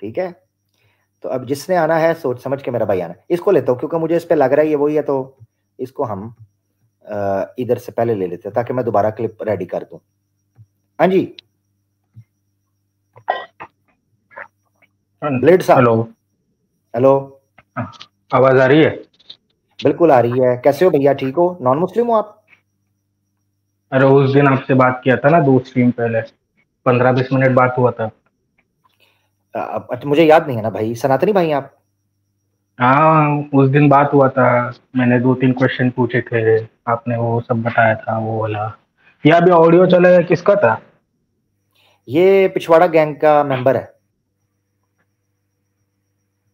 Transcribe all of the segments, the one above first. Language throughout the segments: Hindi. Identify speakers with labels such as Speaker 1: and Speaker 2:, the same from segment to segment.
Speaker 1: ठीक है, तो अब जिसने आना है सोच समझ के मेरा भाई आना। इसको लेता हूँ क्योंकि मुझे इस पे लग रहा है ये वही है, तो इसको हम इधर से पहले ले लेते हैं ताकि मैं दोबारा क्लिप रेडी कर दूं। हाँ जी ब्लेड साहब।
Speaker 2: हेलो
Speaker 1: हेलो,
Speaker 2: आवाज आ रही है?
Speaker 1: बिल्कुल आ रही है। कैसे हो भैया, ठीक हो? नॉन मुस्लिम हो आप?
Speaker 2: अरे उस दिन आपसे बात किया था ना 2 स्ट्रीम पहले, 15-20 मिनट बात हुआ था।
Speaker 1: मुझे याद नहीं है ना भाई, सनातनी भाई हैं आप?
Speaker 2: हाँ उस दिन बात हुआ था, मैंने 2-3 क्वेश्चन पूछे थे, आपने वो सब बताया था वो वाला। ये अभी ऑडियो चलेगा किसका था?
Speaker 1: ये पिछवाड़ा गैंग का मेंबर है।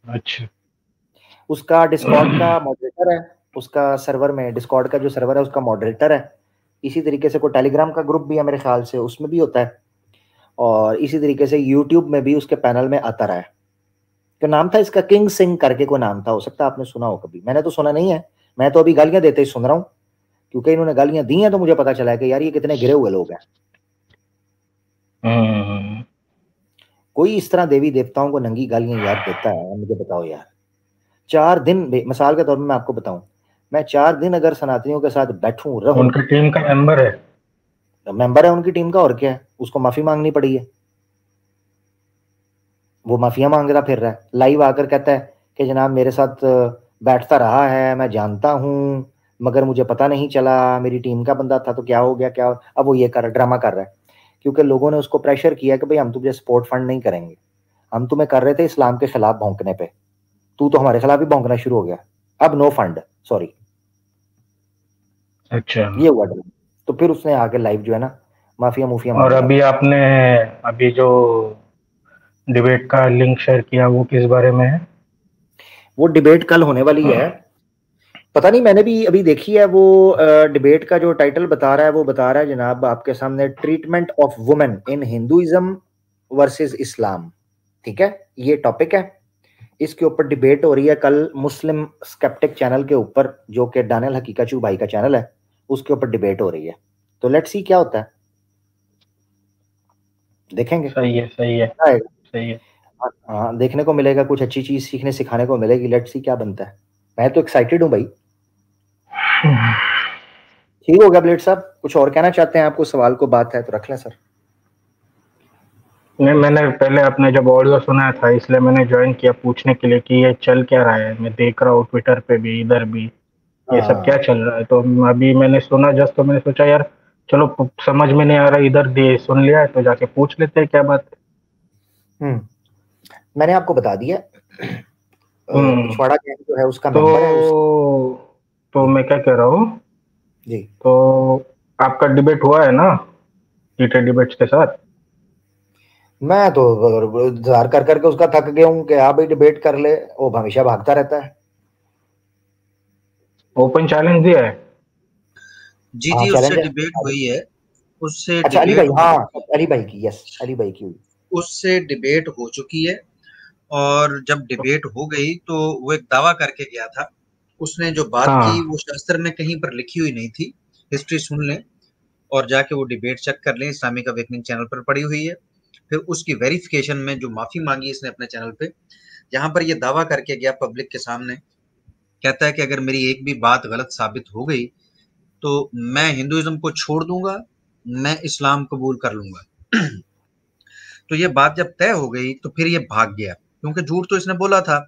Speaker 2: अच्छा
Speaker 1: उसका डिस्कॉर्ड का मॉडरेटर है, उसका सर्वर में डिस्कॉर्ड का जो सर्वर है उसका मॉडरेटर है। इसी तरीके से कोई टेलीग्राम का ग्रुप भी है मेरे ख्याल से, उसमें भी होता है। और इसी तरीके से यूट्यूब में भी उसके पैनल में आता रहा है। क्या नाम था इसका? किंग सिंह करके कोई नाम था, हो सकता है आपने सुना हो कभी, मैंने तो सुना नहीं है। मैं तो अभी गालियां देते ही सुन रहा हूँ, क्योंकि इन्होंने गालियां दी हैं तो मुझे पता चला है कि यार ये कितने गिरे हुए लोग हैं। कोई इस तरह देवी देवताओं को नंगी गालियां याद देता है? मुझे बताओ यार। 4 दिन मिसाल के तौर पर मैं आपको बताऊं, मैं 4 दिन अगर सनातनियों के साथ बैठूं रहूं,
Speaker 2: उनकी टीम का मेंबर है।
Speaker 1: मेंबर है उनकी टीम का, और क्या है, उसको माफी मांगनी पड़ी है। वो माफिया मांगता फिर रहा है, लाइव आकर कहता है कि जनाब मेरे साथ बैठता रहा है, मैं जानता हूं, मगर मुझे पता नहीं चला, मेरी टीम का बंदा था तो क्या हो गया, क्या हो? अब वो ये ड्रामा कर रहा है, क्योंकि लोगों ने उसको प्रेशर किया कि भाई हम तुझे सपोर्ट फंड नहीं करेंगे, हम तुम्हें कर रहे थे इस्लाम के खिलाफ भौंकने पे, तू तो हमारे खिलाफ ही भौंकना शुरू हो गया, अब नो फंड, सॉरी।
Speaker 2: अच्छा,
Speaker 1: ये हुआ ड्रामा। तो फिर उसने आके लाइव जो है ना माफिया मुफिया
Speaker 2: और
Speaker 1: मांगने लग
Speaker 2: अभी
Speaker 1: गया।
Speaker 2: आपने अभी जो डिबेट का लिंक शेयर किया वो किस बारे में है?
Speaker 1: वो डिबेट कल होने वाली है, पता नहीं, मैंने भी अभी देखी है। वो डिबेट का जो टाइटल बता रहा है वो बता रहा है जनाब आपके सामने, treatment of women in Hinduism versus Islam. ठीक है, ये टॉपिक है, इसके ऊपर डिबेट हो रही है कल मुस्लिम स्केप्टिक चैनल के ऊपर, जो कि दानियल हकीकाचू भाई का चैनल है, उसके ऊपर डिबेट हो रही है। तो लेट्स सी क्या होता है, देखेंगे
Speaker 2: सही है, सही है,
Speaker 1: क्या आएगा।
Speaker 2: सही है।
Speaker 1: हाँ, देखने को मिलेगा, कुछ अच्छी चीज सीखने सिखाने को मिलेगी। लेट्स सी क्या बनता है। मैं तो एक्साइटेड हूँ भाई। ठीक हो गया ब्लेड साहब, कुछ और कहना चाहते हैं? आपको सवाल को बात है तो रख लें सर।
Speaker 2: नहीं, मैंने पहले आपने जब ऑडियो सुनाया था इसलिए मैंने ज्वाइन किया पूछने के लिए कि ये चल क्या रहा है। मैं देख रहा हूँ ट्विटर पे भी, इधर भी ये सब क्या चल रहा है। तो अभी मैंने सुना जस्ट, तो मैंने सोचा यार चलो समझ में नहीं आ रहा, इधर दे सुन लिया है तो जाके पूछ लेते हैं क्या बात है।
Speaker 1: मैंने आपको बता दिया।
Speaker 2: हम्म
Speaker 1: पिछवाड़ा गैंग जो है उसका
Speaker 2: तो
Speaker 1: मेंबर है उस।
Speaker 2: तो
Speaker 1: जी
Speaker 2: मैं क्या कह रहा हूँ,
Speaker 1: जी।
Speaker 2: तो आपका डिबेट हुआ है ना टीटे डिबेट्स के साथ?
Speaker 1: मैं तो इंतजार कर करके उसका थक गया हूँ कि आप ही डिबेट कर ले, वो हमेशा भागता रहता है।
Speaker 2: ओपन चैलेंज दिया है?
Speaker 3: जी
Speaker 1: हाँ
Speaker 3: जी, उससे
Speaker 1: चैलेंज है।
Speaker 3: डिबेट हुई है। उससे
Speaker 1: अच्छा अली भाई,
Speaker 3: डिबेट हो
Speaker 1: हाँ
Speaker 3: चुकी
Speaker 1: अली भाई की, यस अली भाई की हुई।
Speaker 3: उससे डिबेट हो चुकी है। और जब डिबेट हो गई तो वो एक दावा करके गया था। उसने जो बात की
Speaker 2: हाँ
Speaker 3: वो शास्त्र में कहीं पर लिखी हुई नहीं थी। हिस्ट्री सुन लें और जाके वो डिबेट चेक कर लें, इस्लामिक अवेकनिंग चैनल पर पड़ी हुई है। फिर उसकी वेरिफिकेशन में जो माफी मांगी इसने अपने चैनल पे, जहां पर ये दावा करके गया पब्लिक के सामने, कहता है कि अगर मेरी एक भी बात गलत साबित हो गई तो मैं हिंदुइज्म को छोड़ दूंगा, मैं इस्लाम कबूल कर लूंगा। तो ये बात जब तय हो गई तो फिर ये भाग गया, क्योंकि झूठ तो इसने बोला था।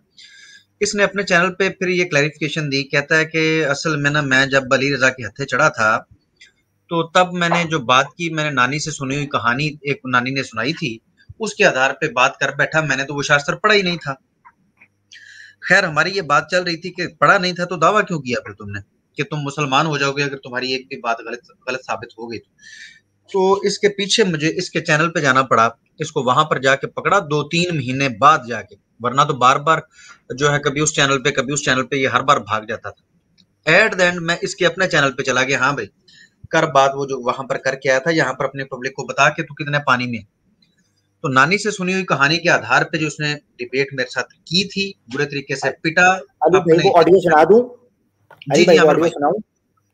Speaker 3: इसने अपने चैनल पे फिर ये क्लैरिफिकेशन दी, कहता है कि असल में ना, मैं जब अली रजा के हत्थे चढ़ा था तो तब मैंने जो बात की, मैंने नानी से सुनी हुई कहानी एक नानी ने सुनाई थी, उसके आधार पे बात कर बैठा। मैंने तो वो शास्त्र पढ़ा ही नहीं था। खैर, हमारी ये बात चल रही थी कि पढ़ा नहीं था तो दावा क्यों किया फिर तुमने कि तुम मुसलमान हो जाओगे अगर तुम्हारी एक भी बात गलत गलत साबित हो गई तो इसके पीछे मुझे इसके चैनल पे जाना पड़ा। इसको वहां पर जाके पकड़ा 2-3 महीने बाद जाके, वरना तो बार बार जो है कभी उस चैनल पे कभी उस चैनल पे ये हर बार भाग जाता था। एट द एंड मैं इसके अपने चैनल पे चला गया। हाँ भाई, कर बात वो जो वहां पर करके आया था, यहाँ पर अपने पब्लिक को बता के तू कितने पानी में। तो नानी से सुनी हुई कहानी के आधार पे जो उसने डिबेट मेरे साथ की थी, बुरे तरीके से पिटा।
Speaker 1: अली भाई
Speaker 3: अपने
Speaker 1: को
Speaker 3: ही
Speaker 1: ऑडियो सुना दूं? अली
Speaker 3: जी जी
Speaker 1: भाई को
Speaker 3: आमिर
Speaker 1: ऑडियो
Speaker 3: भाई,
Speaker 1: सुनाऊं?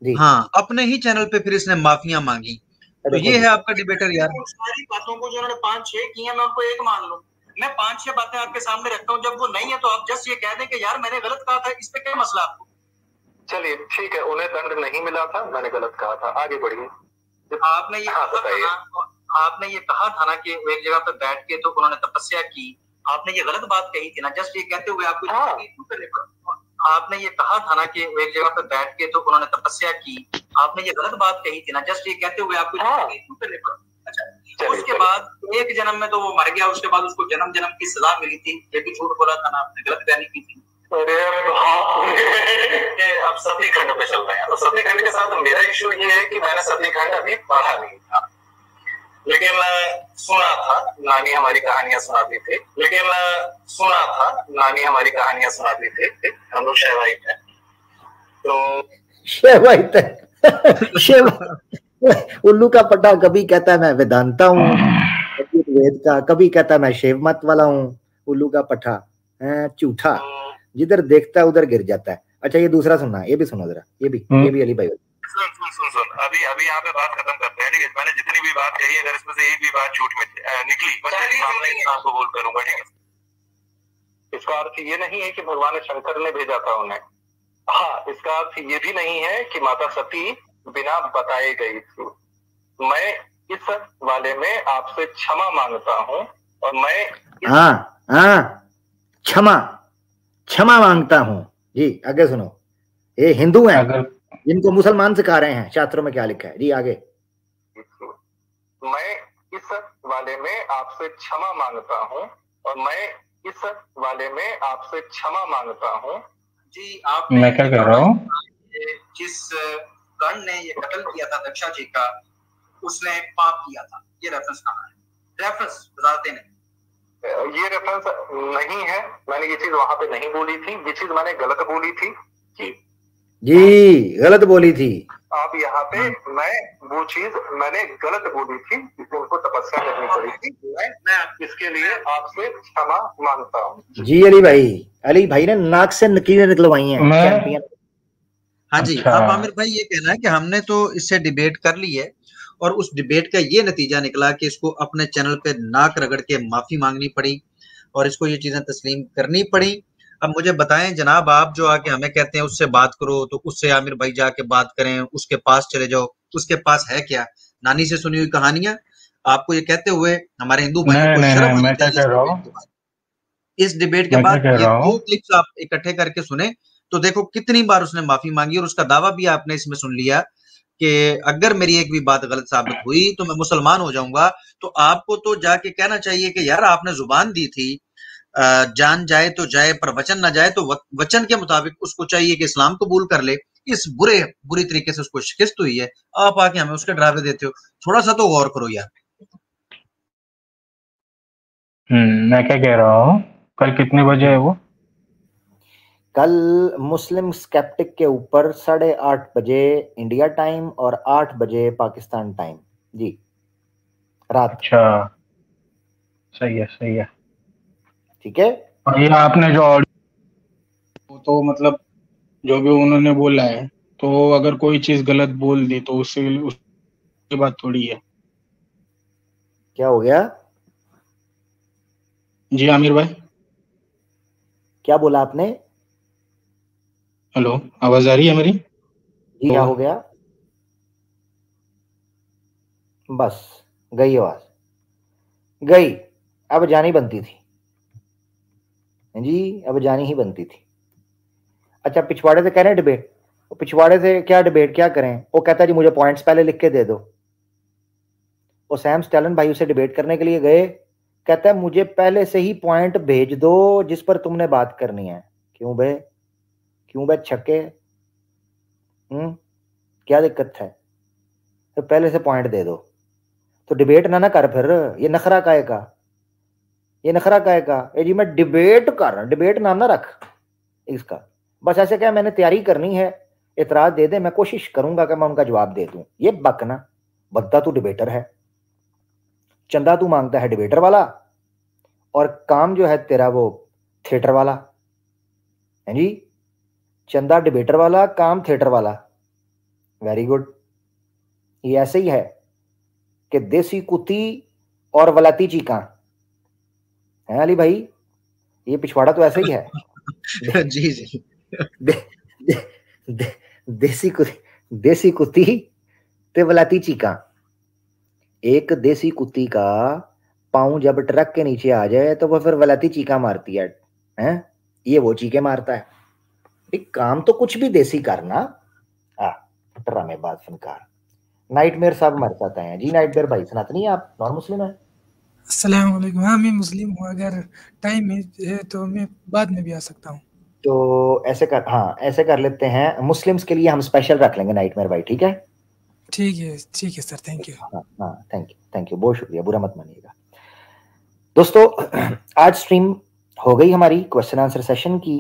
Speaker 1: जी।
Speaker 3: हाँ, अपने ही चैनल पे फिर इसने माफियां मांगी। तो
Speaker 1: देखो
Speaker 3: ये
Speaker 1: जी,
Speaker 3: है आपका डिबेटर यार।
Speaker 4: सारी बातों को जो उन्होंने 5-6 की हैं मैं उनको एक मान लूं,
Speaker 3: मैं 5-6 बातें आपके सामने रखता हूँ, जब वो नहीं है तो आप जस्ट ये कह दें कि यार मैंने गलत कहा था, इस पे क्या मसला आपको?
Speaker 4: चलिए ठीक है, उन्हें दंड नहीं मिला था, मैंने गलत कहा था, आगे बढ़िए।
Speaker 3: आपने ये कहा था ना कि एक जगह पे बैठ के तो उन्होंने तपस्या की, आपने ये गलत बात कही थी ना, जस्ट ये कहते हुए आपको क्यों करने पड़ा? आपने ये कहा था ना कि एक जगह पे बैठ के तो उन्होंने तपस्या की, आपने ये गलत बात कही थी ना, जस्ट ये कहते हुए आपको क्यों करने पड़ा? अच्छा, उसके बाद एक जन्म में तो वो मर गया, उसके बाद उसको जन्म जन्म की सजा मिली थी, ये भी झूठ बोला था ना आपने, गलत बयानी की थी।
Speaker 4: अरे अब सतीखंड पे चल रहे हैं, तो सतीखंड के साथ मेरा इशू ये है कि मैंने सतीखंड अभी पढ़ा नहीं था, लेकिन सुना था, नानी हमारी कहानियां सुनाती थी, हम लोग शैवाइट हैं, तो
Speaker 1: शैवाइट उल्लू का पट्टा कभी कहता है मैं वेदांता हूँ वेद का, कभी कहता है मैं शिव मत वाला हूँ। उल्लू का पट्टा झूठा, जिधर देखता है उधर गिर जाता है। अच्छा ये दूसरा सुनना, ये भी सुनो जरा, ये भी अली भाई।
Speaker 4: सुन अभी यहाँ पे बात खत्म करते हैं, ठीक है? मैंने जितनी भी बात कही, अगर इसमें से एक भी बात झूठ में निकली, मैं कबूल करूंगा, ठीक है? इसका अर्थ ये नहीं है कि भगवान शंकर ने भेजा था उन्हें। हाँ, इसका अर्थ ये भी नहीं है कि माता सती बिना बताए गई थी। मैं इस वाले में आपसे क्षमा मांगता हूँ, और मैं
Speaker 1: क्षमा मांगता हूँ जी। आगे सुनो, ये हिंदू हैं जिनको मुसलमान सिखा रहे हैं, शास्त्रों में क्या लिखा है जी, आगे।
Speaker 4: मैं इस वाले में आपसे क्षमा मांगता हूँ, और मैं इस वाले में आपसे क्षमा मांगता हूँ
Speaker 3: जी। आप
Speaker 2: मैं क्या कह रहा हूँ,
Speaker 3: जिस गण ने ये कत्ल किया था दक्षा जी का, उसने पाप किया था। ये रेफरेंस कहाँ है? रेफरेंस बताते हैं,
Speaker 4: ये रेफरेंस नहीं है, मैंने ये चीज वहां पे नहीं बोली थी, ये चीज मैंने गलत बोली थी
Speaker 1: जी, गलत बोली थी
Speaker 4: आप यहाँ पे। मैं वो चीज मैंने गलत बोली थी, जिसमें उनको तपस्या करनी पड़ी थी, मैं इसके लिए आपसे क्षमा मांगता हूँ जी।
Speaker 1: अली भाई ने नाक से नकीरें निकलवाई हैं चैंपियन।
Speaker 3: हाँ जी। अब आमिर भाई ये कहना है कि हमने तो इससे डिबेट कर ली है, और उस डिबेट का ये नतीजा निकला कि इसको अपने चैनल पे नाक रगड़ के माफी मांगनी पड़ी, और इसको ये चीजें तस्लीम करनी पड़ी। अब मुझे बताएं जनाब, आप जो आके हमें कहते हैं उससे बात करो, तो उससे आमिर भाई जाके बात करें, उसके पास चले जाओ, उसके पास है क्या? नानी से सुनी हुई कहानियां। आपको ये कहते हुए हमारे हिंदू भाइयों को शर्म होनी चाहिए। इस डिबेट के बाद ये 2 क्लिप्स आप इकट्ठे करके सुने तो देखो कितनी बार उसने माफी मांगी, और उसका दावा भी आपने इसमें सुन लिया कि अगर मेरी एक भी बात गलत साबित हुई तो मैं मुसलमान हो जाऊंगा। तो आपको तो जाके कहना चाहिए कि यार आपने जुबान दी थी, जान जाए तो जाए पर वचन ना जाए, तो वचन के मुताबिक उसको चाहिए कि इस्लाम कबूल कर ले। इस बुरी तरीके से उसको शिकस्त हुई है, आप आके हमें उसके डरावे देते हो। थोड़ा सा तो गौर करो यार।
Speaker 2: मैं क्या कह रहा हूँ, कल कितने बजे है वो?
Speaker 1: कल मुस्लिम स्केप्टिक के ऊपर 8:30 बजे इंडिया टाइम और 8 बजे पाकिस्तान टाइम जी, रात।
Speaker 2: अच्छा, सही है, ठीक
Speaker 1: है।
Speaker 2: और ये आपने जो ऑडियो, तो मतलब जो भी उन्होंने बोला है, तो अगर कोई चीज गलत बोल दी तो उसकी बात थोड़ी है।
Speaker 1: क्या हो गया
Speaker 2: जी आमिर भाई,
Speaker 1: क्या बोला आपने?
Speaker 2: हेलो, आवाज आ रही है मेरी?
Speaker 1: जी, क्या हो गया? बस गई आवाज, गई। अब जानी बनती थी जी, अब जानी ही बनती थी। अच्छा, पिछवाड़े से कह रहे हैं डिबेट, पिछवाड़े से क्या डिबेट क्या करें? वो कहता है जी मुझे पॉइंट्स पहले लिख के दे दो। वो सैम स्टैलन भाई उसे डिबेट करने के लिए गए, कहता है मुझे पहले से ही पॉइंट भेज दो जिस पर तुमने बात करनी है। क्यों बे छक्के, क्या दिक्कत है? तो पहले से पॉइंट दे दो, तो डिबेट ना कर। फिर ये नखरा काहे का, ये जी मैं डिबेट कर रहा हूं, डिबेट नाम ना रख इसका। बस ऐसे क्या मैंने तैयारी करनी है, इतराज दे दे, मैं कोशिश करूंगा कि मैं उनका जवाब दे दूं। ये बकना बद्दा, तू डिबेटर है, चंदा तू मांगता है डिबेटर वाला, और काम जो है तेरा वो थिएटर वाला है जी। चंदा डिबेटर वाला, काम थिएटर वाला। Very good. ये ऐसे ही है कि देसी कुत्ती और वलाती चीका है अली भाई, ये पिछवाड़ा तो ऐसा ही है।
Speaker 3: जी जी।
Speaker 1: दे, दे, दे, देसी कुत्ती ते वलाती चीका। एक देसी कुत्ती का पाँव जब ट्रक के नीचे आ जाए तो वो फिर वलाती चीका मारती है, हैं? ये वो चीखे मारता है। एक काम तो कुछ भी देसी करना। ड्रामेबाज फनकार। नाइटमेयर साहब हमारे साथ आए हैं जी। नाइटमेयर भाई सनातनी आप नॉन मुस्लिम है?
Speaker 5: अस्सलाम वालेकुम। हाँ, मैं मुस्लिम हूँ, अगर टाइम है तो मैं बाद में भी आ सकता हूँ।
Speaker 1: तो ऐसे कर, हाँ ऐसे कर लेते हैं, मुस्लिम्स के लिए हम स्पेशल रख लेंगे नाइटमेयर भाई, ठीक है?
Speaker 5: ठीक है सर, थैंक यू।
Speaker 1: हाँ हाँ, थैंक यू, बहुत शुक्रिया, बुरा मत मानिएगा। दोस्तों आज स्ट्रीम हो गई हमारी क्वेश्चन आंसर सेशन की।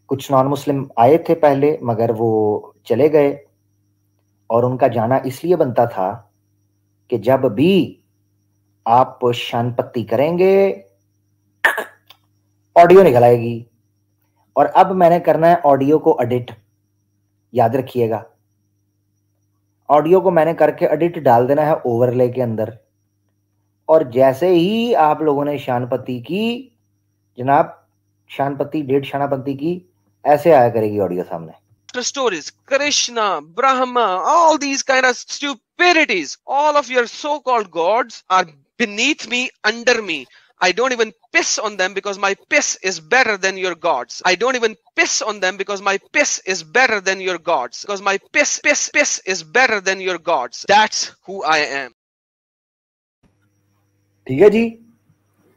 Speaker 1: कुछ नॉन मुस्लिम आए थे पहले मगर वो चले गए, और उनका जाना इसलिए बनता था कि जब भी आप शानपत्ती करेंगे ऑडियो निकल आएगी, और अब मैंने करना है ऑडियो को एडिट। याद रखिएगा, ऑडियो को मैंने करके एडिट डाल देना है ओवरले के अंदर, और जैसे ही आप लोगों ने शानपत्ती की जनाब, शानपत्ती डेढ़ शानापत्ती की, ऐसे आया करेगी ऑडियो सामने।
Speaker 6: Stories, Krishna, Brahma, all these kind of stupidities. All of your so-called gods are beneath me, under me. I don't even piss on them because my piss is better than your gods. I don't even piss on them because my piss is better than your gods. Because my piss is better than your gods. That's who I am.
Speaker 1: ठीक है जी,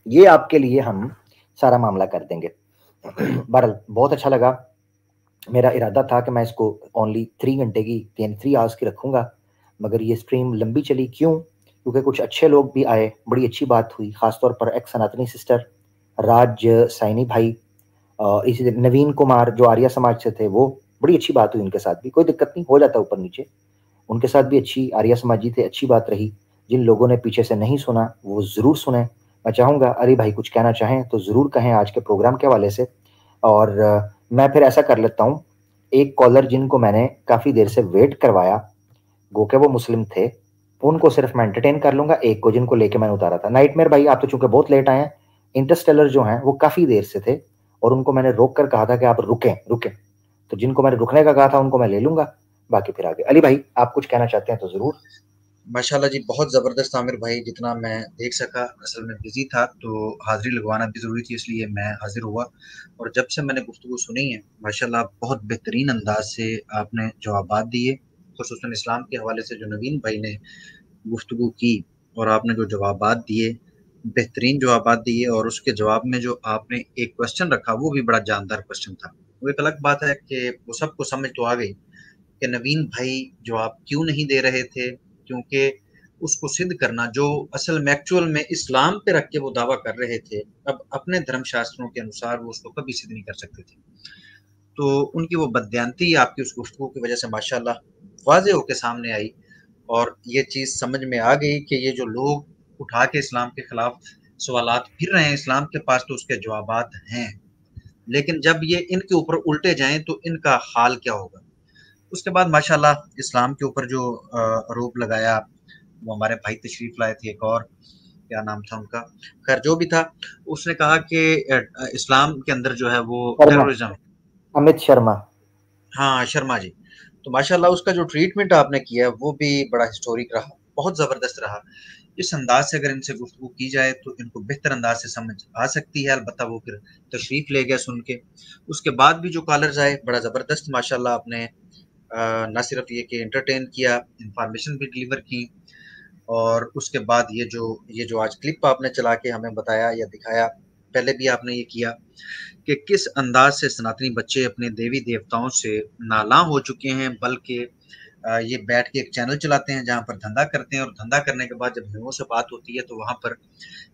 Speaker 1: ये आपके लिए हम सारा मामला कर देंगे। बहरहाल बहुत अच्छा लगा। मेरा इरादा था कि मैं इसको ओनली 3 घंटे की, 3 आवर्स की रखूँगा, मगर ये स्ट्रीम लंबी चली। क्यों? क्योंकि कुछ अच्छे लोग भी आए, बड़ी अच्छी बात हुई। ख़ासतौर पर एक सनातनी सिस्टर राज साइनी भाई, इसी नवीन कुमार जो आर्य समाज से थे, वो बड़ी अच्छी बात हुई। उनके साथ भी कोई दिक्कत नहीं, हो जाता ऊपर नीचे। उनके साथ भी अच्छी आर्य समाजी थे, अच्छी बात रही। जिन लोगों ने पीछे से नहीं सुना वो ज़रूर सुने। मैं चाहूँगा अली भाई कुछ कहना चाहें तो ज़रूर कहें आज के प्रोग्राम के हवाले से। और मैं फिर ऐसा कर लेता हूँ, एक कॉलर जिनको मैंने काफ़ी देर से वेट करवाया, गो के वो मुस्लिम थे, उनको सिर्फ मैं एंटरटेन कर लूँगा। एक को जिनको लेके मैंने उतारा था, नाइटमेयर भाई आप तो चूंकि बहुत लेट आए हैं, इंटरस्टेलर जो हैं वो काफ़ी देर से थे, और उनको मैंने रोक कर कहा था कि आप रुकें। तो जिनको मैंने रुकने का कहा था उनको मैं ले लूँगा, बाकी फिर आगे। अली भाई आप कुछ कहना चाहते हैं तो ज़रूर।
Speaker 3: माशाल्लाह जी, बहुत ज़बरदस्त आमिर भाई, जितना मैं देख सका। असल में बिजी था तो हाज़िरी लगवाना भी ज़रूरी थी, इसलिए मैं हाज़िर हुआ। और जब से मैंने गुफ्तगू सुनी है माशाल्लाह, बहुत बेहतरीन अंदाज से आपने जवाबात दिए, खुसूसन इस्लाम के हवाले से जो नवीन भाई ने गुफ्तगू की, और आपने जो जवाबात दिए, बेहतरीन जवाबात दिए। और उसके जवाब में जो आपने एक क्वेश्चन रखा वो भी बड़ा जानदार क्वेश्चन था। वो एक अलग बात है कि वो सबको समझ तो आ गई कि नवीन भाई जवाब क्यों नहीं दे रहे थे, क्योंकि उसको सिद्ध करना जो असल में एक्चुअल में इस्लाम पे रख के वो दावा कर रहे थे, अब अपने धर्म शास्त्रों के अनुसार वो उसको कभी सिद्ध नहीं कर सकते थे। तो उनकी वो बदयांती आपकी उस गुफ्तगू की वजह से माशाल्लाह वाज़े होकर सामने आई, और ये चीज़ समझ में आ गई कि ये जो लोग उठा के इस्लाम के खिलाफ सवालात फिर रहे हैं, इस्लाम के पास तो उसके जवाबात हैं, लेकिन जब ये इनके ऊपर उल्टे जाएं तो इनका हाल क्या होगा। उसके बाद माशाल्लाह इस्लाम के ऊपर जो आरोप लगाया, वो हमारे भाई तशरीफ लाए थे, एक और क्या नाम था उनका, खैर जो भी था, उसने कहा कि इस्लाम के अंदर जो है वो टेररिज्म,
Speaker 1: अमित शर्मा,
Speaker 3: हाँ शर्मा जी। तो माशाल्लाह उसका जो ट्रीटमेंट आपने किया वो भी बड़ा हिस्टोरिक रहा, बहुत ज़बरदस्त रहा। इस अंदाज से अगर इनसे गुफ्तगू की जाए तो इनको बेहतर अंदाज से समझ आ सकती है। अलबत्ता वो फिर तशरीफ़ ले गया सुन के। उसके बाद भी जो कॉलर्स आए बड़ा ज़बरदस्त माशाल्लाह आपने ना सिर्फ ये कि एंटरटेन किया, इंफॉर्मेशन भी डिलीवर की। और उसके बाद ये जो आज क्लिप आपने चला के हमें बताया या दिखाया, पहले भी आपने ये किया कि किस अंदाज से सनातनी बच्चे अपने देवी देवताओं से नाला हो चुके हैं, बल्कि ये बैठ के एक चैनल चलाते हैं जहाँ पर धंधा करते हैं, और धंधा करने के बाद जब हिंदुओं से बात होती है तो वहाँ पर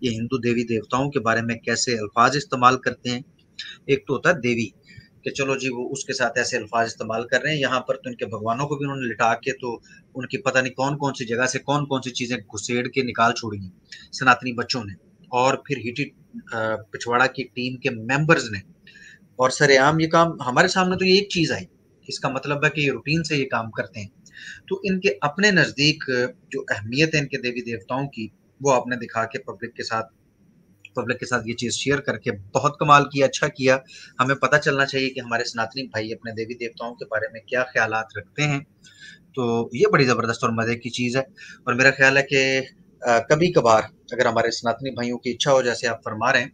Speaker 3: ये हिंदू देवी देवताओं के बारे में कैसे अल्फाज इस्तेमाल करते हैं। एक तो होता है देवी कि चलो जी वो उसके साथ ऐसे अल्फाज इस्तेमाल कर रहे हैं, यहाँ पर तो इनके भगवानों को भी उन्होंने लिटा के तो उनकी पता नहीं कौन कौन सी जगह से कौन कौन सी चीज़ें घुसेड़ के निकाल छोड़ी हैं सनातनी बच्चों ने, और फिर हिटी पिछवाड़ा की टीम के मेंबर्स ने। और सरेआम ये काम हमारे सामने तो ये एक चीज़ आई, इसका मतलब है कि ये रूटीन से ये काम करते हैं। तो इनके अपने नज़दीक जो अहमियत है इनके देवी देवताओं की, वो आपने दिखा के पब्लिक के साथ पब्लिक के साथ ये चीज शेयर करके बहुत कमाल किया, अच्छा किया। हमें पता चलना चाहिए कि हमारे सनातनी भाई अपने देवी देवताओं के बारे में क्या ख्यालात रखते हैं। तो ये बड़ी जबरदस्त और मजे की चीज है। और मेरा ख्याल है कि कभी कभार अगर हमारे सनातनी भाइयों की इच्छा हो, जैसे आप फरमा रहे हैं,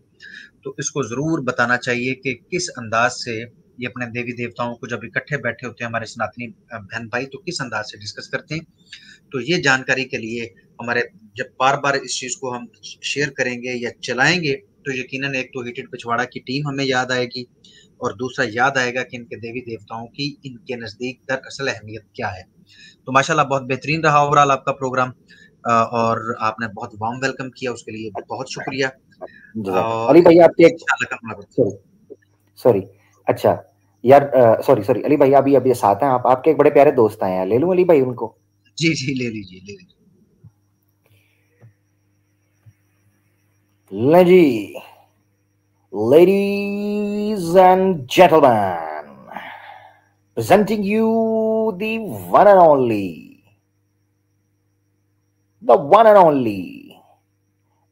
Speaker 3: तो इसको जरूर बताना चाहिए कि किस अंदाज से ये अपने देवी देवताओं को जब इकट्ठे बैठे होते हैं हमारे सनातनी बहन भाई, तो किस अंदाज से डिस्कस करते हैं। तो ये जानकारी के लिए हमारे जब बार बार इस चीज को हम शेयर करेंगे या चलाएंगे, तो यकीनन एक तो हिटेड पिछवाड़ा की टीम हमें याद आएगी, और दूसरा याद आएगा कि इनके देवी देवताओं की इनके नजदीक दरअसल अहमियत क्या है। तो माशाल्लाह बहुत बेहतरीन रहा ओवरऑल आपका प्रोग्राम, और आपने बहुत वार्म वेलकम किया, उसके लिए बहुत शुक्रिया।
Speaker 1: अली भाई आपके सॉरी अच्छा यार सॉरी अली भाई अभी साथ हैं आप, आपके एक बड़े प्यारे दोस्त आए हैं, ले लूं अली भाई उनको?
Speaker 3: जी ले लीजिए।
Speaker 1: ले जी, ladies and gentlemen, presenting you the one and only,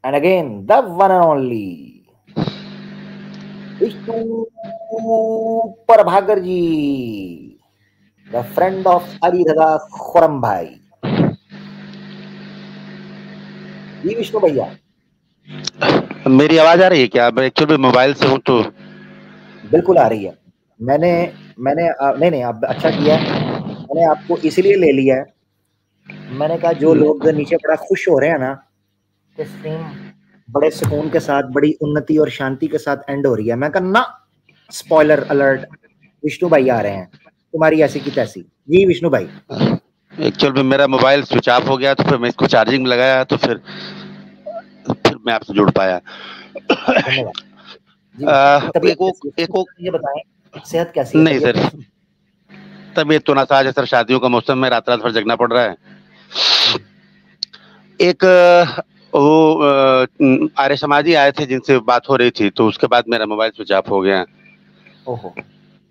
Speaker 1: and again the one and only Vishnu Prabhakar ji, the friend of Ali Raza Khurram bhai. Ji Vishnu भैया,
Speaker 7: मेरी आवाज आ रही है क्या? मैं एक्चुअली मोबाइल से हूँ तो
Speaker 1: बिल्कुल आ रही है। मैंने नहीं आप अच्छा किया, मैंने आपको इसलिए ले लिया है, मैंने कहा जो लोग नीचे बड़ा खुश हो रहे हैं ना कि स्ट्रीम बड़े सुकून के साथ, बड़ी उन्नति और शांति के साथ एंड हो रही है, मैं कहा ना, स्पॉइलर अलर्ट, विष्णु भाई आ रहे हैं, तुम्हारी ऐसी की तैसी। जी विष्णु भाई,
Speaker 7: एक्चुअल में मेरा मोबाइल स्विच ऑफ हो गया, तो फिर मैं इसको चार्जिंग में लगाया, तो फिर मैं आपसे जुड़ पाया।
Speaker 1: ये बताएं सेहत कैसी है?
Speaker 7: नहीं सर, तबीयत तो नासाज है सर, शादियों का मौसम में रात भर जगना पड़ रहा है। एक वो आर्य समाजी आए थे जिनसे बात हो रही थी, तो उसके बाद मेरा मोबाइल स्विच ऑफ हो गया।
Speaker 1: ओहो,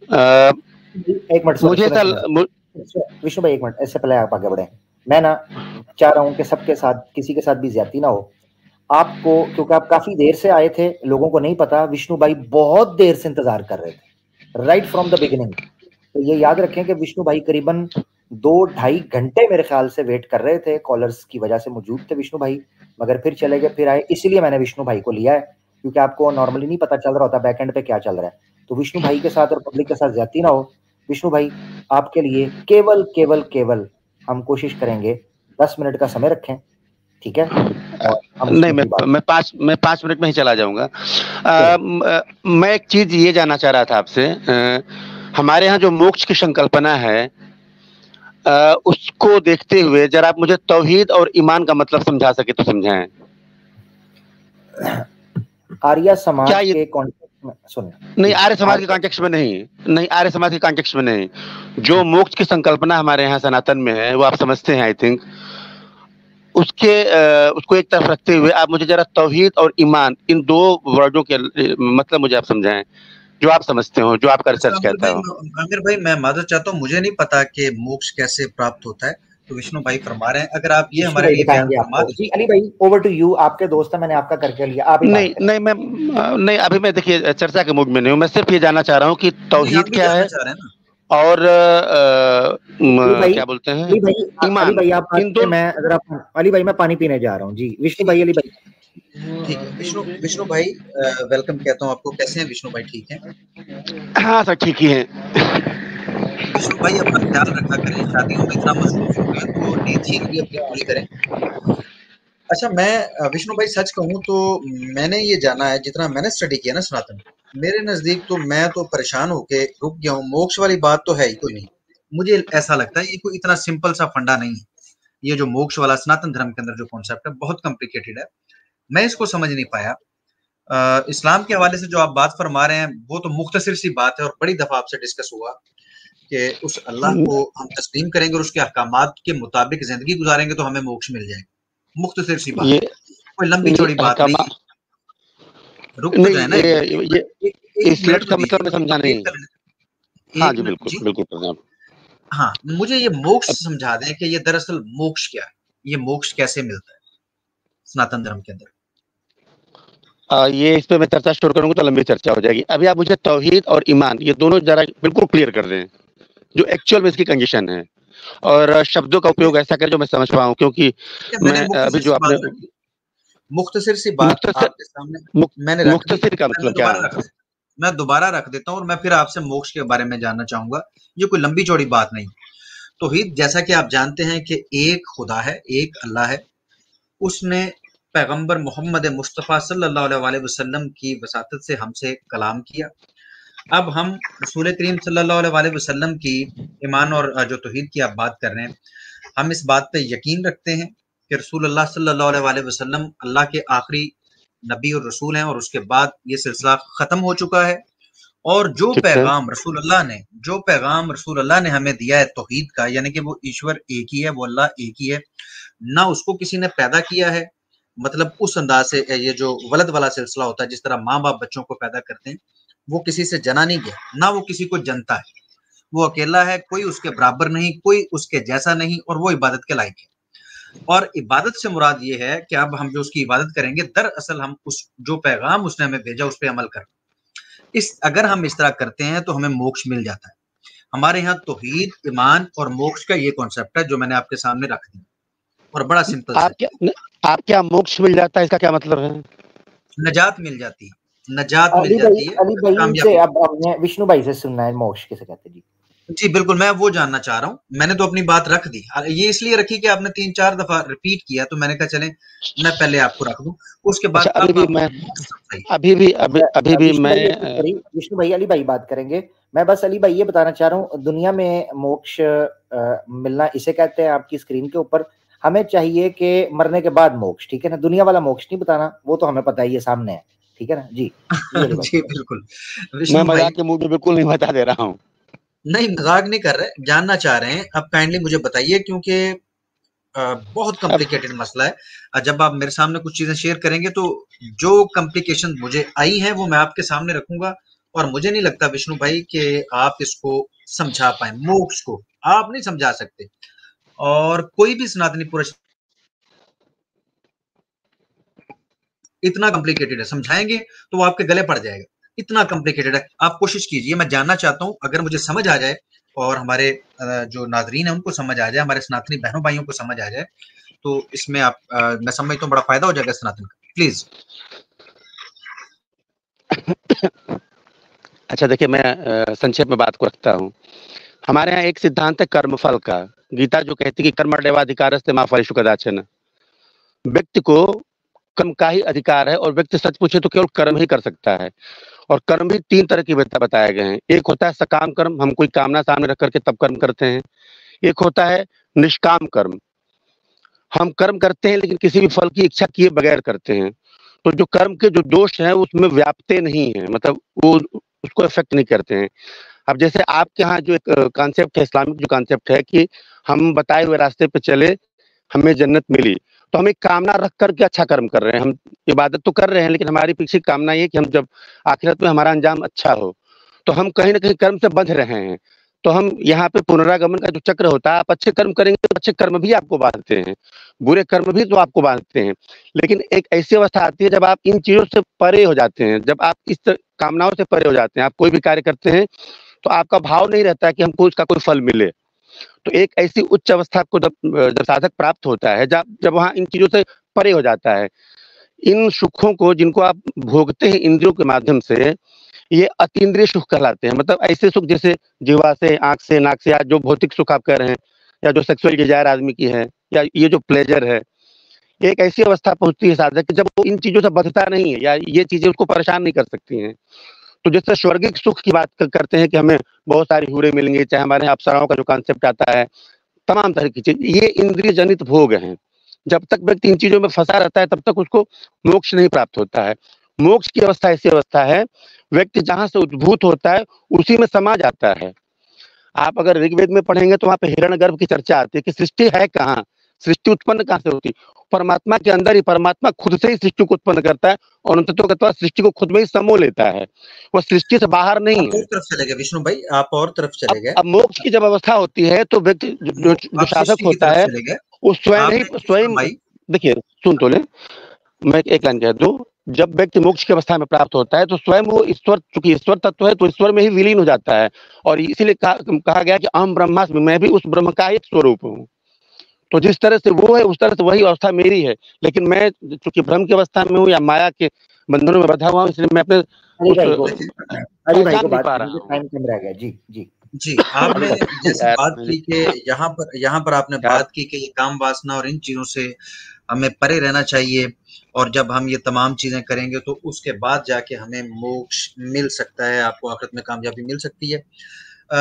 Speaker 1: एक मिनट
Speaker 7: मुझे
Speaker 1: विष्णु भाई, एक मिनट, इससे पहले आप आगे बढ़े, मैं ना चाह रहा हूँ कि सबके साथ, किसी के साथ भी ज्यादती ना हो। आपको, क्योंकि आप काफी देर से आए थे, लोगों को नहीं पता, विष्णु भाई बहुत देर से इंतजार कर रहे थे, राइट फ्रॉम द बिगिनिंग। तो ये याद रखें कि विष्णु भाई करीबन 2-2.5 घंटे मेरे ख्याल से वेट कर रहे थे, कॉलर्स की वजह से मौजूद थे विष्णु भाई, मगर फिर चले गए, फिर आए, इसलिए मैंने विष्णु भाई को लिया है, क्योंकि आपको नॉर्मली नहीं पता चल रहा होता बैक एंड पे क्या चल रहा है। तो विष्णु भाई के साथ और पब्लिक के साथ ज्यादती ना हो। विष्णु भाई, आपके लिए केवल हम कोशिश करेंगे 10 मिनट का समय रखें, ठीक है?
Speaker 7: नहीं, मैं 5 मिनट में ही चला जाऊंगा। मैं एक चीज ये जानना चाह रहा था आपसे, हमारे यहाँ जो मोक्ष की संकल्पना है, उसको देखते हुए जरा आप मुझे तौहीद और ईमान का मतलब समझा सके तो समझाएं।
Speaker 1: आर्य समाज के कॉन्टेक्स्ट में सुन,
Speaker 7: नहीं आर्य समाज के कॉन्टेक्स्ट में नहीं, आर्य समाज के कॉन्टेक्स्ट में नहीं, जो मोक्ष की संकल्पना हमारे यहाँ सनातन में है, वो आप समझते हैं आई थिंक, उसको एक तरफ रखते हुए आप मुझे जरा तौहीद और ईमान, इन दो वर्डों के मतलब मुझे आप समझाएं, जो आप समझते हो, जो आपका रिसर्च कहता है।
Speaker 3: आमिर भाई, मैं माजूद चाहता हूँ, मुझे नहीं पता कि मोक्ष कैसे प्राप्त होता है, तो विष्णु भाई फरमा रहे हैं, अगर आप ये हमारे लिए
Speaker 1: बताएंगे आपको। जी अली भाई, ओवर टू यू, आपके दोस्त है, मैंने आपका करके लिया, आप
Speaker 7: नहीं, अभी मैं देखिए चर्चा के मूड में नहीं हूँ, मैं सिर्फ ये जानना चाह रहा हूँ कि तौहीद क्या है और क्या बोलते हैं ईमान।
Speaker 1: अली भाई, आप मैं अगर आप अली भाई, मैं पानी पीने जा रहा हूँ। जी विष्णु भाई, अली भाई
Speaker 3: ठीक है। विष्णु भाई वेलकम कहता हूँ आपको, कैसे हैं विष्णु भाई? ठीक है?
Speaker 7: हाँ सर, ठीक ही है।
Speaker 3: विष्णु भाई अपना ख्याल रखा करें, शादियों में इतना मसरूफ हो गए तो नींद छीन भी अपनी पूरी करें। अच्छा, मैं विष्णु भाई सच कहूँ तो मैंने ये जाना है, जितना मैंने स्टडी किया ना सनातन, मेरे नजदीक तो मैं तो परेशान होके रुक गया हूँ। मोक्ष वाली बात तो है ही कोई नहीं, मुझे ऐसा लगता है ये कोई इतना सिंपल सा फंडा नहीं है। ये जो मोक्ष वाला सनातन धर्म के अंदर जो कॉन्सेप्ट है, बहुत कॉम्प्लिकेटेड है, मैं इसको समझ नहीं पाया। इस्लाम के हवाले से जो आप बात फरमा रहे हैं, वो तो मुख्तसर सी बात है, और बड़ी दफा आपसे डिस्कस हुआ कि उस अल्लाह को हम तस्लीम करेंगे और उसके अहकामात के मुताबिक जिंदगी गुजारेंगे तो हमें मोक्ष मिल जाएगा। मुख्तसर सी बात, कोई लंबी चौड़ी बात नहीं। रुक तो जाए ना,
Speaker 7: इस का मतलब मैं समझा नहीं। हाँ जी, बिल्कुल।
Speaker 3: हाँ, मुझे ये मोक्ष समझा दें कि ये दरअसल मोक्ष क्या है, ये मोक्ष कैसे मिलता है सनातन धर्म के अंदर।
Speaker 7: ये इस पे मैं चर्चा शुरू करूंगा तो लंबी चर्चा हो जाएगी। अभी आप मुझे तौहीद और ईमान ये दोनों जरा बिल्कुल क्लियर कर दें, जो एक्चुअल में इसकी कंडीशन है, और शब्दों का उपयोग ऐसा करें जो मैं समझ पाऊं, क्योंकि मैं अभी जो आपने
Speaker 3: मुख्तसर सी बात आपके सामने मैंने
Speaker 7: मुख्तसर का मतलब क्या है,
Speaker 3: मैं दोबारा रख देता हूँ और मैं फिर आपसे मोक्ष के बारे में जानना चाहूंगा। ये कोई लंबी चौड़ी बात नहीं। तौहीद जैसा कि आप जानते हैं कि एक खुदा है, एक अल्लाह है। उसने पैगंबर मोहम्मद मुस्तफ़ा सल्लल्लाहु अलैहि वसल्लम की वसातत से हमसे कलाम किया। अब हम रसूल करीम सल्लल्लाहु अलैहि वसल्लम की ईमान और जो तौहीद की आप बात कर रहे हैं, हम इस बात पे यकीन रखते हैं कि रसूलुल्लाह सल्लल्लाहु अलैहि वसल्लम अल्लाह के आखिरी नबी और रसूल हैं और उसके बाद ये सिलसिला खत्म हो चुका है। और जो पैगाम रसूलुल्लाह ने हमें दिया है तौहीद का, यानी कि वो ईश्वर एक ही है, वो अल्लाह एक ही है, ना उसको किसी ने पैदा किया है। मतलब उस अंदाज से ये जो वलद वाला सिलसिला होता है, जिस तरह माँ बाप बच्चों को पैदा करते हैं, वो किसी से जना नहीं गया, ना वो किसी को जनता है। वो अकेला है, कोई उसके बराबर नहीं, कोई उसके जैसा नहीं, और वो इबादत के लायक है। और इबादत से मुराद ये है कि अब हम जो उसकी इबादत करेंगे, दरअसल हम उस जो पैगाम उसने हमें भेजा उस पर अमल कर, अगर हम इस तरह करते हैं तो हमें मोक्ष मिल जाता है। हमारे यहाँ तौहीद, ईमान और मोक्ष का ये कॉन्सेप्ट है जो मैंने आपके सामने रख दिया, और बड़ा सिंपल
Speaker 7: आप क्या मोक्ष मिल जाता है, इसका क्या मतलब है?
Speaker 3: नजात मिल जाती है, नजात मिल जाती है।
Speaker 1: अली भाई से अब हमने विष्णु भाई से सुनना है मोक्ष किसे कहते हैं।
Speaker 3: जी बिल्कुल, मैं वो जानना चाह रहा हूँ। मैंने तो अपनी बात रख दी, ये इसलिए रखी कि आपने 3-4 दफा रिपीट किया, तो मैंने कहा चले मैं पहले आपको रख दूं, उसके बाद
Speaker 7: अभी भी मैं
Speaker 1: विष्णु भाई अली भाई बात करेंगे। मैं बस अली भाई ये बताना चाह रहा हूँ, दुनिया में मोक्ष मिलना इसे कहते हैं। आपकी स्क्रीन के ऊपर हमें चाहिए कि मरने के बाद मोक्ष, ठीक है ना, दुनिया वाला मोक्ष नहीं बताना, वो तो हमें पता है, ये सामने है, ठीक है ना जी।
Speaker 3: जी बिल्कुल,
Speaker 7: मैं मजाक के मूड में बिल्कुल नहीं बता दे रहा हूँ,
Speaker 3: नहीं मजाक नहीं कर रहे, जानना चाह रहे हैं। अब काइंडली मुझे बताइए, क्योंकि बहुत कॉम्प्लिकेटेड मसला है। जब आप मेरे सामने कुछ चीजें शेयर करेंगे तो जो कॉम्प्लिकेशन मुझे आई है वो मैं आपके सामने रखूंगा, और मुझे नहीं लगता विष्णु भाई कि आप इसको समझा पाए। मोक्ष को आप नहीं समझा सकते, और कोई भी सनातनी पुरुष इतना कॉम्प्लिकेटेड है, समझाएंगे तो वो आपके गले पड़ जाएगा, इतना कॉम्प्लिकेटेड है। आप कोशिश कीजिए, मैं जानना चाहता हूं, अगर मुझे समझ आ जाए और हमारे जो नादरीन है उनको समझ आ जाए, हमारे सनातनी बहनों भाइयों को समझ आ जाए, तो इसमें आप मैं समझता हूँ बड़ा फायदा हो जाएगा सनातन का। प्लीज।
Speaker 7: अच्छा देखिए, मैं संक्षेप में बात को रखता हूँ। हमारे यहाँ एक सिद्धांत है कर्मफल का। गीता जो कहती है कि कर्मण्येवाधिकारस्ते मा फलेषु कदाचन, व्यक्ति को कर्म का ही अधिकार है, और व्यक्ति सच पूछे तो केवल कर्म ही कर सकता है। और कर्म भी 3 तरह के बताए गए हैं। एक होता है सकाम कर्म, हम कोई कामना सामने रख करके तब कर्म करते हैं। एक होता है निष्काम कर्म, हम कर्म करते हैं लेकिन किसी भी फल की इच्छा किए बगैर करते हैं। तो जो कर्म के जो दोष हैं उसमें व्यापते नहीं है, मतलब वो उसको इफेक्ट नहीं करते हैं। अब जैसे आपके यहाँ जो एक कॉन्सेप्ट है, इस्लामिक जो कॉन्सेप्ट है कि हम बताए हुए रास्ते पे चले, हमें जन्नत मिली, तो हम एक कामना रख करके अच्छा कर्म कर रहे हैं। हम इबादत तो कर रहे हैं, लेकिन हमारी पीछे कामना ये कि हम जब आखिरत में हमारा अंजाम अच्छा हो, तो हम कहीं ना कहीं कर्म से बंध रहे हैं। तो हम यहाँ पे पुनरागमन का जो चक्र होता है, आप अच्छे कर्म करेंगे तो अच्छे कर्म भी आपको बांधते हैं, बुरे कर्म भी तो आपको बांधते हैं। लेकिन एक ऐसी अवस्था आती है जब आप इन चीजों से परे हो जाते हैं, जब आप इस कामनाओं से परे हो जाते हैं, आप कोई भी कार्य करते हैं तो आपका भाव नहीं रहता है कि हमको उसका कोई फल मिले। तो एक ऐसी उच्च अवस्था को जब साधक प्राप्त होता है, जब वहाँ इन चीजों से परे हो जाता है, इन सुखों को जिनको आप भोगते हैं इंद्रियों के माध्यम से, ये अतीन्द्रिय सुख कहलाते हैं। मतलब ऐसे सुख जैसे जीवा से, आंख से, नाक से, या जो भौतिक सुख आप कह रहे हैं, या जो सेक्सुअल डिजायर आदमी की है, या ये जो प्लेजर है, एक ऐसी अवस्था पहुंचती है साधक कि जब वो इन चीजों से बंधता नहीं है, या ये चीजें उसको परेशान नहीं कर सकती हैं। तो जैसे स्वर्गिक सुख की बात करते हैं कि हमें बहुत सारी हूरें मिलेंगी, चाहे हमारे यहाँ अप्सराओं का जो कॉन्सेप्ट आता है, तमाम तरह की चीज, ये इंद्रिय जनित भोग हैं। जब तक व्यक्ति इन चीजों में फंसा रहता है तब तक उसको मोक्ष नहीं प्राप्त होता है। मोक्ष की अवस्था ऐसी अवस्था है, व्यक्ति जहां से उद्भूत होता है उसी में समा जाता है। आप अगर ऋग्वेद में पढ़ेंगे तो वहां पे हिरण्यगर्भ की चर्चा आती है कि सृष्टि है कहाँ, सृष्टि उत्पन्न कहाँ से होती, परमात्मा के अंदर ही, परमात्मा खुद से ही सृष्टि को उत्पन्न करता है, और अंततः सृष्टि को खुद में ही समो लेता है, वो सृष्टि से बाहर नहीं है।
Speaker 3: तरफ चले गए विष्णु भाई, आप और तरफ चले गए।
Speaker 7: अब मोक्ष की जब अवस्था होती है तो व्यक्ति जो साधक होता है वो स्वयं, देखिए सुन तो ले, मैं एक लाइन कह दूं, जब व्यक्ति मोक्ष की अवस्था में प्राप्त होता है तो स्वयं वो ईश्वर, चूंकि ईश्वर तत्व है तो ईश्वर में ही विलीन हो जाता है, और इसीलिए कहा गया कि अहम ब्रह्मास्मि, मैं भी उस ब्रह्म का एक स्वरूप हूँ। तो जिस तरह से वो है उस तरह से वही अवस्था मेरी है, लेकिन मैं चूंकि भ्रम की अवस्था में हूँ या माया के बंधनों में बंधा हुआ हूँ, इसलिए मैं अपने
Speaker 1: पहचान नहीं पा रहा हूँ। टाइम कम रह गया। जी
Speaker 3: आपने जैसे बात की कि यहाँ पर आपने बात की कि ये काम वासना और इन चीजों से हमें परे रहना चाहिए, और जब हम ये तमाम चीजें करेंगे तो उसके बाद जाके हमें मोक्ष मिल सकता है, आपको आखिरत में कामयाबी मिल सकती है।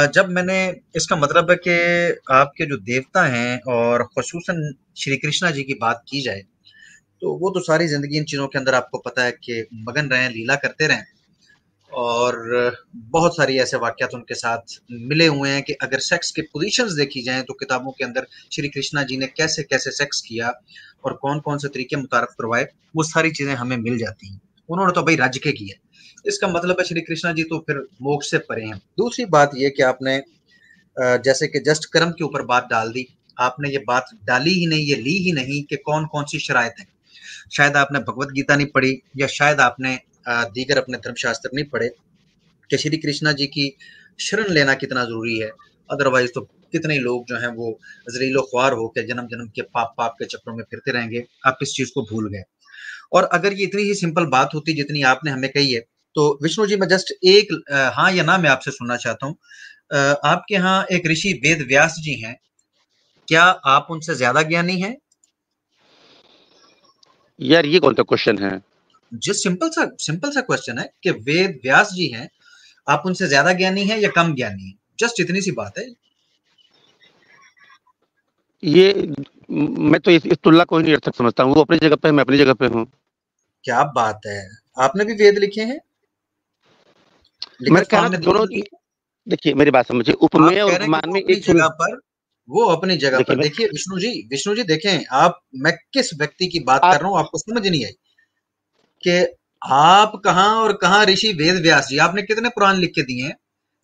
Speaker 3: जब मैंने, इसका मतलब है कि आपके जो देवता हैं और खुसूसन श्री कृष्णा जी की बात की जाए तो वो तो सारी जिंदगी इन चीजों के अंदर आपको पता है कि मगन रहे, लीला करते रहें, और बहुत सारी ऐसे वाकयात उनके साथ मिले हुए हैं कि अगर सेक्स के पोजीशंस देखी जाएं तो किताबों के अंदर श्री कृष्णा जी ने कैसे कैसे सेक्स किया और कौन कौन से तरीके मुतारफ करवाए, वो सारी चीजें हमें मिल जाती हैं। उन्होंने तो भाई राज्य के किया, इसका मतलब है श्री कृष्णा जी तो फिर मोक्ष से परे हैं। दूसरी बात ये कि आपने जैसे कि जस्ट कर्म के ऊपर बात डाल दी, आपने ये बात डाली ही नहीं, ये ली ही नहीं कि कौन कौन सी शरायत है। शायद आपने भगवत गीता नहीं पढ़ी, या शायद आपने दीगर अपने धर्मशास्त्र नहीं पढ़े कि श्री कृष्णा जी की शरण लेना कितना जरूरी है। अदरवाइज तो कितने लोग जो हैं वो जरीलो ख्वार होकर जन्म जन्म के पाप के चक्रों में फिरते रहेंगे। आप इस चीज को भूल गए। और अगर ये इतनी ही सिंपल बात होती जितनी आपने हमें कही है, तो विष्णु जी मैं जस्ट एक हाँ या ना मैं आपसे सुनना चाहता हूँ। आपके यहाँ एक ऋषि वेद व्यास जी हैं, क्या आप उनसे ज्यादा ज्ञानी हैं?
Speaker 7: यार ये कौन सा क्वेश्चन है?
Speaker 3: जो सिंपल सा क्वेश्चन है कि वेद व्यास जी हैं, आप उनसे ज्यादा ज्ञानी हैं या कम ज्ञानी हैं? जस्ट इतनी सी बात है।
Speaker 7: ये मैं तो इस तुलना को ही निरर्थक समझता हूँ। वो अपनी जगह पे है, मैं अपनी जगह पे हूँ।
Speaker 3: क्या बात है, आपने भी वेद लिखे हैं?
Speaker 7: मैं कहना दोनों, देखिए मेरी बात समझिए, उपमेय और उपमान में एक
Speaker 3: जगह पर, वो अपनी जगह पर। देखिए विष्णु जी देखें, आप, मैं किस व्यक्ति की बात कर रहा हूँ आपको समझ नहीं आई कि आप कहाँ और कहाँ ऋषि वेद व्यास जी। आपने कितने पुराण लिख के दिए हैं,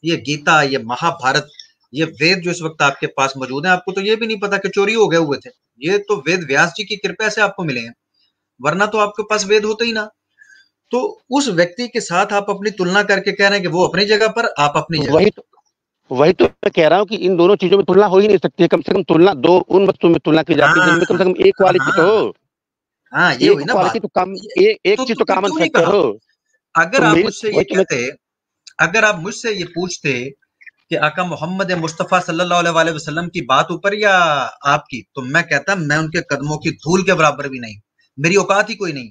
Speaker 3: ये गीता, ये महाभारत, ये वेद जो इस वक्त आपके पास मौजूद है, आपको तो ये भी नहीं पता कि चोरी हो गए हुए थे। ये तो वेद व्यास जी की कृपा से आपको मिले हैं, वरना तो आपके पास वेद होते ही ना। तो उस व्यक्ति के साथ आप अपनी तुलना करके कह रहे हैं कि वो अपनी जगह पर, आप अपनी जगह।
Speaker 7: वही तो मैं कह रहा हूँ कि इन दोनों चीजों में तुलना हो ही नहीं सकती है। कम से कम तुलना दो उन वस्तुओं में तुलना की जाती है जिनमें कम से कम एक क्वालिटी तो हो।
Speaker 3: हाँ, ये हुई ना बात।
Speaker 7: तो कम एक चीज तो कॉमन फैक्टर हो।
Speaker 3: अगर आप मुझसे ये कहते, अगर आप मुझसे ये पूछते कि आका मोहम्मद मुस्तफा सल्लल्लाहु अलैहि वसल्लम की बात ऊपर या आपकी, तो मैं कहता मैं उनके कदमों की धूल के बराबर भी नहीं, मेरी औकात ही कोई नहीं।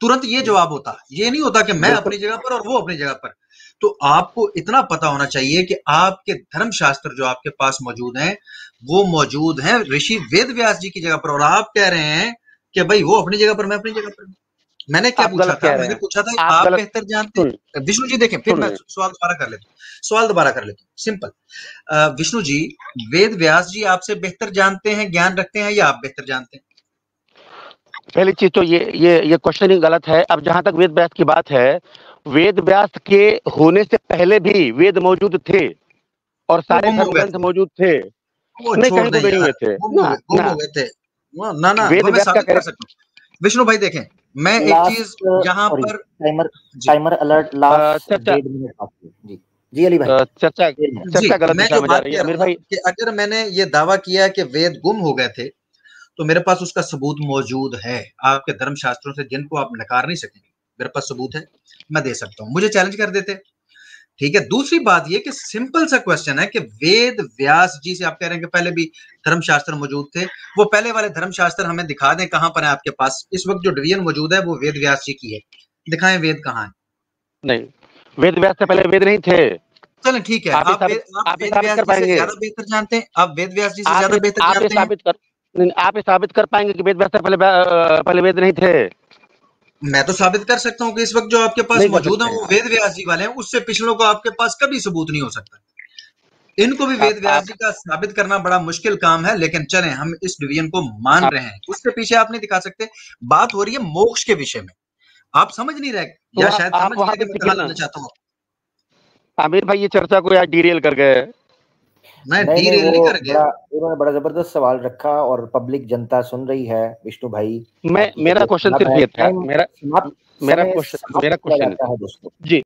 Speaker 3: तुरंत ये जवाब होता, ये नहीं होता कि मैं अपनी जगह पर और वो अपनी जगह पर। तो आपको इतना पता होना चाहिए कि आपके धर्मशास्त्र जो आपके पास मौजूद हैं, वो मौजूद हैं ऋषि वेद व्यास जी की जगह पर, और आप कह रहे हैं कि भाई वो अपनी जगह पर, मैं अपनी जगह पर। मैंने क्या पूछा था? मैंने पूछा था आप बेहतर जानते हैं। विष्णु जी देखें, फिर मैं सवाल दोबारा कर लेता हूँ। सिंपल, विष्णु जी, वेद व्यास जी आपसे बेहतर जानते हैं, ज्ञान रखते हैं, या आप बेहतर जानते हैं?
Speaker 7: पहली चीज तो ये क्वेश्चन ही गलत है। अब जहां तक वेद व्यास की बात है, वेद व्यास के होने से पहले भी वेद मौजूद थे और सारे धर्म ग्रंथ मौजूद थे। नहीं, कहीं तो नहीं हुए थे
Speaker 3: ना। वेद व्यास का कर सकता हूं। विष्णु भाई देखें, मैं एक चीज यहाँ पर,
Speaker 1: टाइमर अलर्ट, लास्ट 1.5 मिनट। जी अली भाई,
Speaker 7: चर्चा गलत दिशा में जा रही है अमीर भाई।
Speaker 3: कि अगर मैंने ये दावा किया कि वेद गुम हो गए थे, तो मेरे पास उसका सबूत मौजूद है आपके धर्मशास्त्रों से, जिनको आप नकार नहीं सकेंगे। मेरे पास सबूत है, मैं दे सकता हूं, मुझे चैलेंज कर देते। ठीक है। दूसरी बात ये कि सिंपल सा क्वेश्चन है कि वेद व्यास जी से आप कह रहे हैं कि पहले भी धर्मशास्त्र मौजूद थे, वो पहले वाले धर्मशास्त्र हमें दिखा दें कहां पर है आपके पास। इस वक्त जो डिवीजन मौजूद है वो वेद व्यास जी की है, दिखाएं वेद कहां है।
Speaker 7: नहीं, वेद व्यास से पहले वेद नहीं थे।
Speaker 3: चलें ठीक है, आप वेद व्यास जी से ज्यादा बेहतर जानते हैं, आप वेद व्यास जी से ज्यादा बेहतर जानते हैं।
Speaker 7: आप ये साबित कर पाएंगे कि वेद व्यास से पहले वेद नहीं थे?
Speaker 3: मैं तो साबित कर सकता हूं कि इस वक्त जो आपके पास मौजूद है वो वेद व्यास जी वाले हैं, उससे पिछलों को आपके पास कभी सबूत नहीं हो सकता। इनको भी वेद व्यास जी का साबित करना बड़ा मुश्किल काम है, लेकिन चलें हम इस डिवीजन को मान रहे हैं। उसके पीछे आप नहीं दिखा सकते। बात हो रही है मोक्ष के विषय में, आप समझ नहीं रहे, या शायद समझ नहीं चाहता हूँ।
Speaker 7: आमिर भाई ये चर्चा को यार डीरेल कर गए।
Speaker 1: उन्होंने बड़ा जबरदस्त सवाल रखा और पब्लिक जनता सुन रही है विष्णु भाई।
Speaker 7: मेरा क्वेश्चन सिर्फ ये था, मेरा क्वेश्चन है
Speaker 1: दोस्तों
Speaker 7: जी।